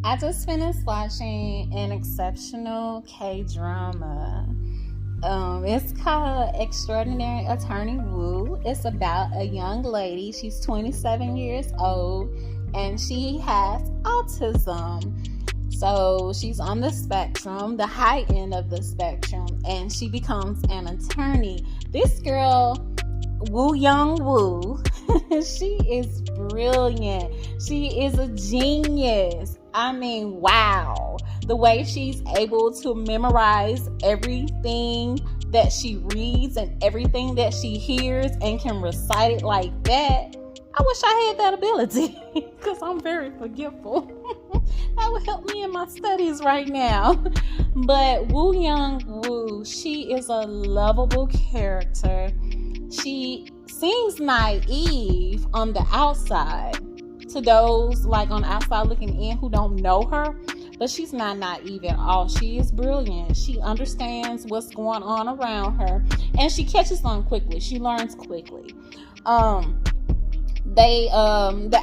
I just finished watching an exceptional K-drama. It's called Extraordinary Attorney Woo. It's about a young lady. She's 27 years old and she has autism. So she's on the spectrum, the high end of the spectrum, and she becomes an attorney. This girl, Woo Young Woo, she is brilliant. She is a genius. I mean, wow. The way she's able to memorize everything that she reads and everything that she hears and can recite it like that. I wish I had that ability because I'm very forgetful. That would help me in my studies right now. But Woo Young Woo, she is a lovable character. She seems naive on the outside to those like on the outside looking in who don't know her, but she's not naive at all. She is brilliant. She understands what's going on around her and she catches on quickly. She learns quickly. The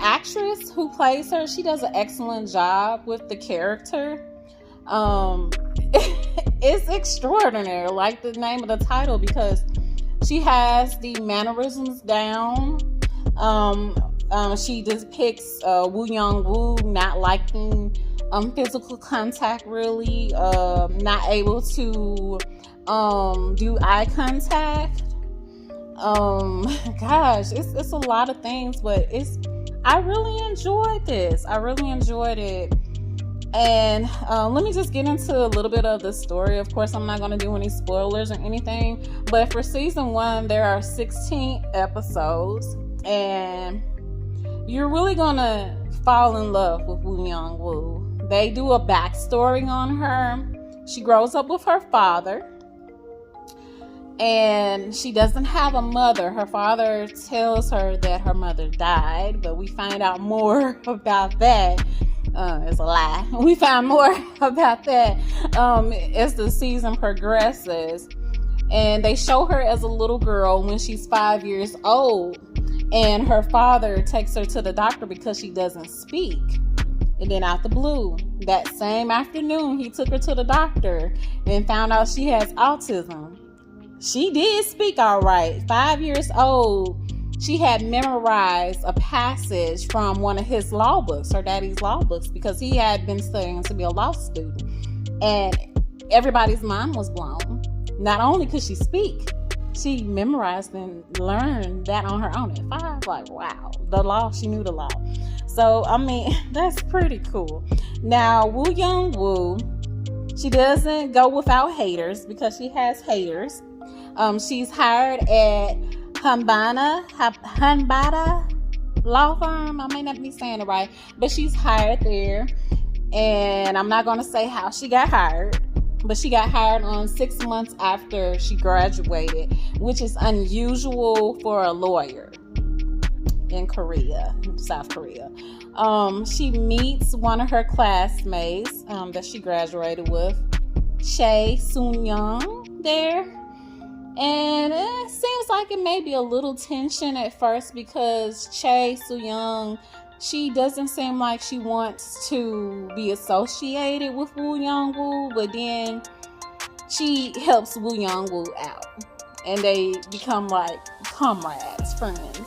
actress who plays her, she does an excellent job with the character. It's extraordinary, like the name of the title, because she has the mannerisms down. She depicts Woo Young Woo not liking physical contact, really, not able to do eye contact. Gosh, it's a lot of things, but I really enjoyed this. I really enjoyed it. And let me just get into a little bit of the story. Of course, I'm not going to do any spoilers or anything, but for season 1, there are 16 episodes, and you're really going to fall in love with Woo Young Woo. They do a backstory on her. She grows up with her father, and she doesn't have a mother. Her father tells her that her mother died, but we find out more about that. It's a lie. We find more about that as the season progresses. And they show her as a little girl when she's 5 years old. And her father takes her to the doctor because she doesn't speak. And then out the blue, that same afternoon, he took her to the doctor and found out she has autism. She did speak all right. 5 years old, she had memorized a passage from one of his law books, her daddy's law books, because he had been studying to be a law student. And everybody's mind was blown. Not only could she speak, she memorized and learned that on her own at 5. Like, wow, the law, she knew the law. So, I mean, that's pretty cool. Now, Woo Young Woo, she doesn't go without haters because she has haters. She's hired at Hanbada law firm. I may not be saying it right, but she's hired there. And I'm not going to say how she got hired, but she got hired on 6 months after she graduated, which is unusual for a lawyer in South Korea. She meets one of her classmates that she graduated with, Chae Soo-young, there. And it seems like it may be a little tension at first because Chae Soo-young, she doesn't seem like she wants to be associated with Woo Young Woo, but then she helps Woo Young Woo out and they become like comrades, friends.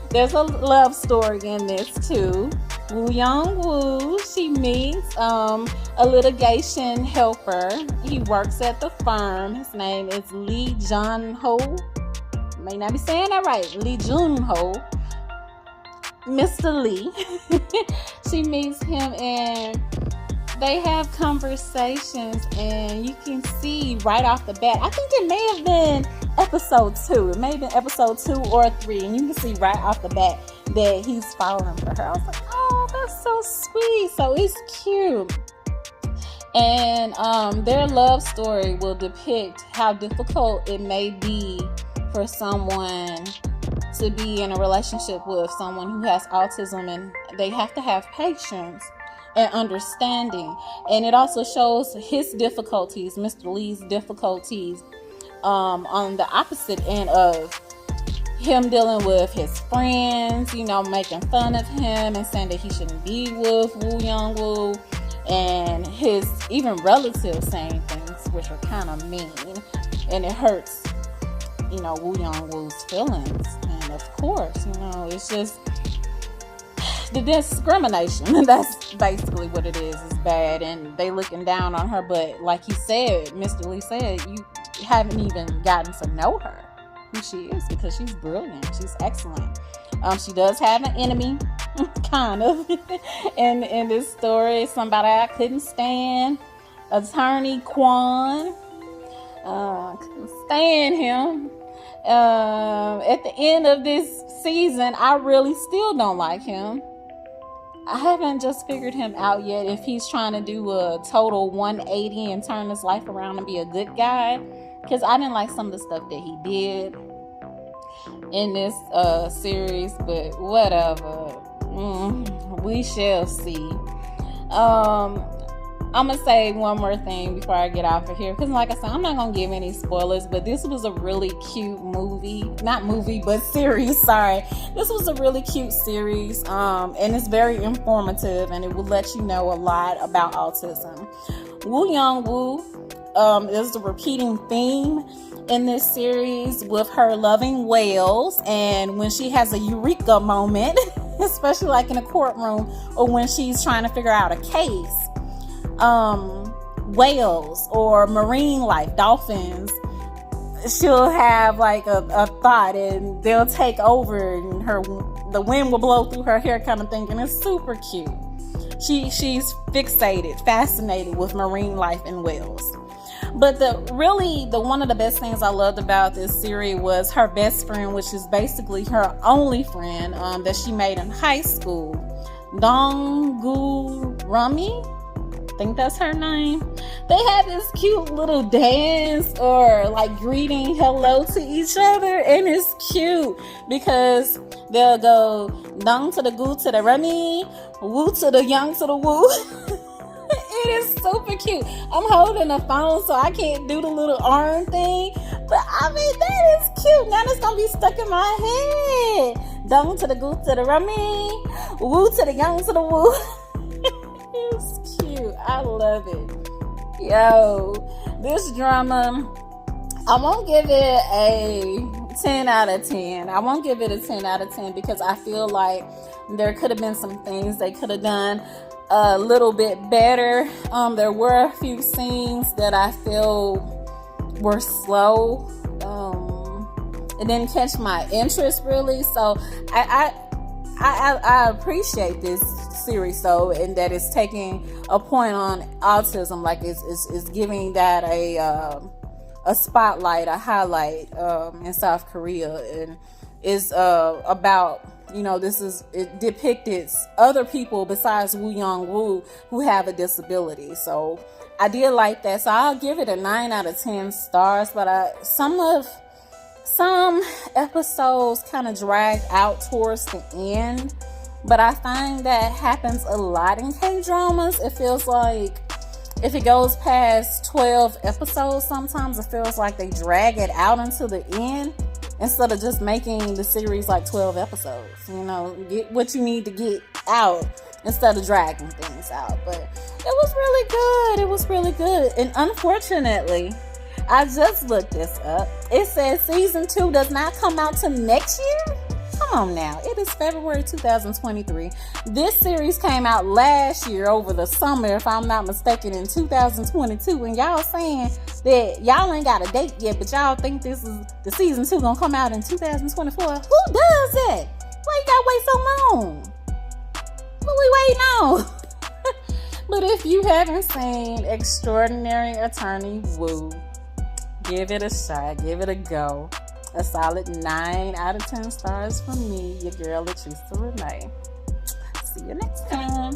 There's a love story in this too. Woo Young Woo, she meets a litigation helper. He works at the firm. His name is Lee Jun-ho. May not be saying that right. Lee Jun-ho. Mr. Lee. She meets him and they have conversations, and you can see right off the bat, I think it may have been episode 2. It may have been episode 2 or 3, and you can see right off the bat that he's falling for her. I was like, oh, that's so sweet. So it's cute. And their love story will depict how difficult it may be for someone to be in a relationship with someone who has autism, and they have to have patience and understanding. And it also shows his difficulties, Mr. Lee's difficulties, on the opposite end of him dealing with his friends, making fun of him and saying that he shouldn't be with Woo Young Woo, and his even relatives saying things which are kind of mean, and it hurts, Woo Young Woo's feelings. And of course, it's just the discrimination. That's basically what it is. It's bad, and they looking down on her. But like he said, Mr. Lee said, you haven't even gotten to know her, who she is, because she's brilliant. She's excellent. She does have an enemy, kind of, in this story. Somebody I couldn't stand, Attorney Quan. Couldn't stand him. At the end of this season, I really still don't like him. I haven't just figured him out yet if he's trying to do a total 180 and turn his life around and be a good guy, because I didn't like some of the stuff that he did in this series, but whatever. We shall see. I'm gonna say one more thing before I get out of here, because like I said, I'm not gonna give any spoilers, but this was a really cute series. Sorry, this was a really cute series, and it's very informative, and it will let you know a lot about autism. Woo Young Woo is the repeating theme in this series, with her loving whales, and when she has a eureka moment, especially like in a courtroom or when she's trying to figure out a case. Whales or marine life, dolphins, she'll have like a thought and they'll take over, and the wind will blow through her hair kind of thing, and it's super cute. She's fascinated with marine life and whales. But the one of the best things I loved about this series was her best friend, which is basically her only friend that she made in high school, Donggu Rumi. I think that's her name. They have this cute little dance or like greeting hello to each other, and it's cute because they'll go dong to the gu to the remi, woo to the yang to the woo. It is super cute. I'm holding a phone so I can't do the little arm thing, but I mean, that is cute. Now it's gonna be stuck in my head. Dong to the gu to the remi, woo to the yang to the woo. It's cute. I love it. Yo, this drama, I won't give it a 10 out of 10. I won't give it a 10 out of 10 because I feel like there could have been some things they could have done a little bit better. There were a few scenes that I feel were slow. It didn't catch my interest really. So I appreciate this series though, and that it's taking a point on autism, like it's giving that a spotlight, a highlight in South Korea, and is about, it depicted other people besides Woo Young Woo who have a disability. So I did like that, so I'll give it a 9 out of 10 stars. But some episodes kind of dragged out towards the end, but I find that happens a lot in K-dramas. It feels like if it goes past 12 episodes, sometimes it feels like they drag it out until the end instead of just making the series like 12 episodes. Get what you need to get out instead of dragging things out. But it was really good. It was really good. And unfortunately, I just looked this up. It says season 2 does not come out till next year. Come on now. It is February 2023. This series came out last year over the summer, if I'm not mistaken, in 2022. And y'all saying that y'all ain't got a date yet, but y'all think this is the season 2 gonna come out in 2024. Who does that? Why you gotta wait so long? What we waiting on? But if you haven't seen Extraordinary Attorney Woo, give it a shot. Give it a go. A solid 9 out of 10 stars from me, your girl, Latrice Renee. See you next time.